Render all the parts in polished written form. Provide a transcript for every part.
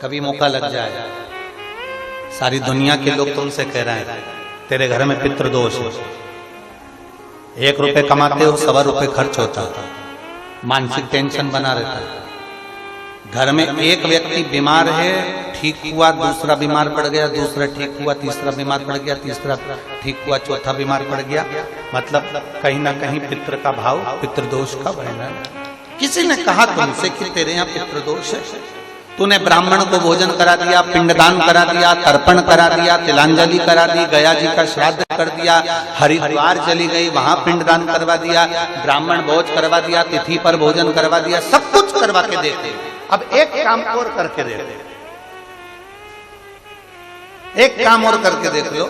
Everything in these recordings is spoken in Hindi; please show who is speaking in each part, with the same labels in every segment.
Speaker 1: कभी मौका लग जाए, सारी दुनिया के लोग तुमसे कह रहे हैं तेरे घर में पितृदोष है, 1 रुपए कमाते हो 1.25 रुपए खर्च होता, मानसिक टेंशन बना रहता है। घर में एक व्यक्ति बीमार है, ठीक हुआ, दूसरा बीमार पड़ गया, दूसरा ठीक हुआ, तीसरा बीमार पड़ गया, तीसरा ठीक हुआ, चौथा बीमार पड़ गया। मतलब कहीं ना कहीं पितृ का भाव, पितृदोष का वर्णन। किसी ने कहा तुमसे कि तेरे यहाँ पितृदोष है, तूने ब्राह्मण को भोजन करा दिया, पिंडदान करा दिया, तर्पण करा दिया, तिलांजलि करा दी, गया जी का श्राद्ध कर दिया, हरिद्वार चली गई, वहां पिंडदान करवा दिया, ब्राह्मण भोज करवा दिया, तिथि पर भोजन करवा दिया, सब कुछ करवा के देते। अब एक काम और करके देख लो, एक काम और करके देख लो।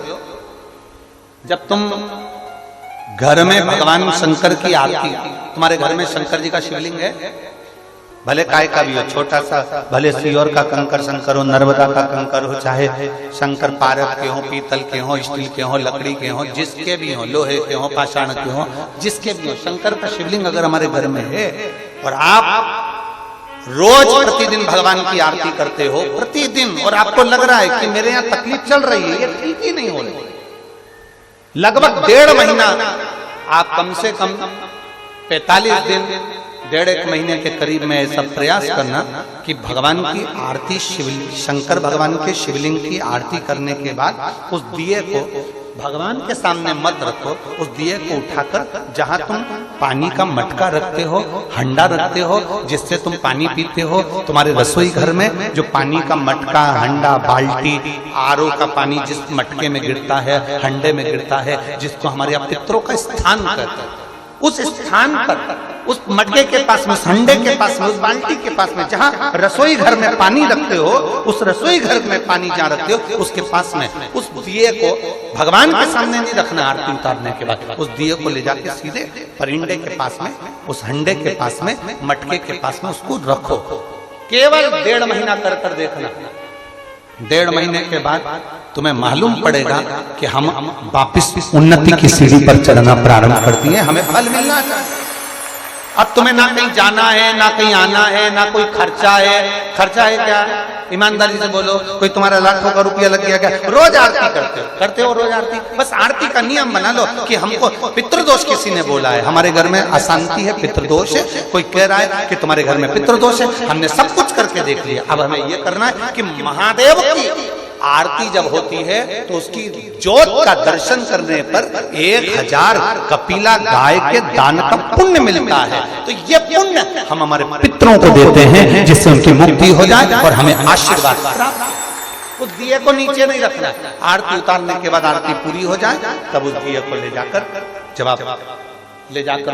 Speaker 1: जब तुम घर में भगवान शंकर की आरती, तुम्हारे घर में शंकर जी का शिवलिंग है, भले काय का भी हो, छोटा सा, भले सियोर का कंकर शंकर हो, नर्मदा का कंकर हो, चाहे शंकर पारद के हो, पीतल के हो, स्टील के हो, लकड़ी के हो, जिसके भी हो, लोहे के हो, पाषाण के हो, जिसके भी हो, शंकर का शिवलिंग अगर हमारे घर में है और आप रोज प्रतिदिन भगवान की आरती करते हो, प्रतिदिन, और आपको लग रहा है कि मेरे यहाँ तकलीफ चल रही है, ये ठीक ही नहीं हो रही, लगभग 1.5 महीना आप कम से कम 45 दिन, 1.5 महीने के करीब में ऐसा प्रयास करना कि भगवान की आरती, शंकर भगवान के शिवलिंग की आरती करने के बाद उस दिए को भगवान के सामने मत रखो, उस दिए को उठाकर जहां तुम पानी का मटका रखते हो, हंडा रखते हो, जिससे तुम पानी पीते हो, तुम्हारे रसोई घर में जो पानी का मटका, हंडा, बाल्टी, आरओ का पानी जिस मटके में गिरता है, हंडे में गिरता है, जिसको हमारे यहाँ पितरों का स्थान कहते हैं, उस स्थान पर, उस मटके के पास में, हंडे के पास में, उस बाल्टी के पास में, जहां रसोई घर में पानी रखते हो, उस रसोई घर में पानी जहां रखते हो, उसके पास में उस दिए को भगवान के सामने नहीं रखना। आरती उतारने के बाद उस दिए को ले जाके सीधे परिंडे के पास में, उस हंडे के पास में, मटके के पास में उसको रखो। केवल 1.5 महीना कर कर देखना। 1.5 महीने के बाद तुम्हें मालूम पड़ेगा कि हम वापिस उन्नति की सीढ़ी पर चढ़ना प्रारंभ करती है, हमें फल मिलना चाहिए। अब तुम्हें ना कहीं जाना है, ना कहीं आना है, ना कोई खर्चा है। खर्चा है क्या? ईमानदारी से बोलो, कोई तुम्हारा लाखों का रुपया लग गया क्या? रोज आरती करते हो रोज आरती। बस आरती का नियम बना लो कि हमको पितृदोष किसी ने बोला है, हमारे घर में अशांति है, पितृदोष है, कोई कह रहा है कि तुम्हारे घर में पितृदोष है, हमने सब कुछ करके देख लिया। अब हमें ये करना है कि महादेव की आरती जब होती है तो उसकी ज्योत का दर्शन करने पर 1000 कपिला गाय के दान का पुण्य मिलता है। तो ये पुण्य हम हमारे पितरों को देते हैं, जिससे उनकी मुक्ति हो जाए और हमें आशीर्वाद प्राप्त। उस दिए को नीचे नहीं रखना, आरती उतारने के बाद आरती पूरी हो जाए तब उस दिए को ले जाकर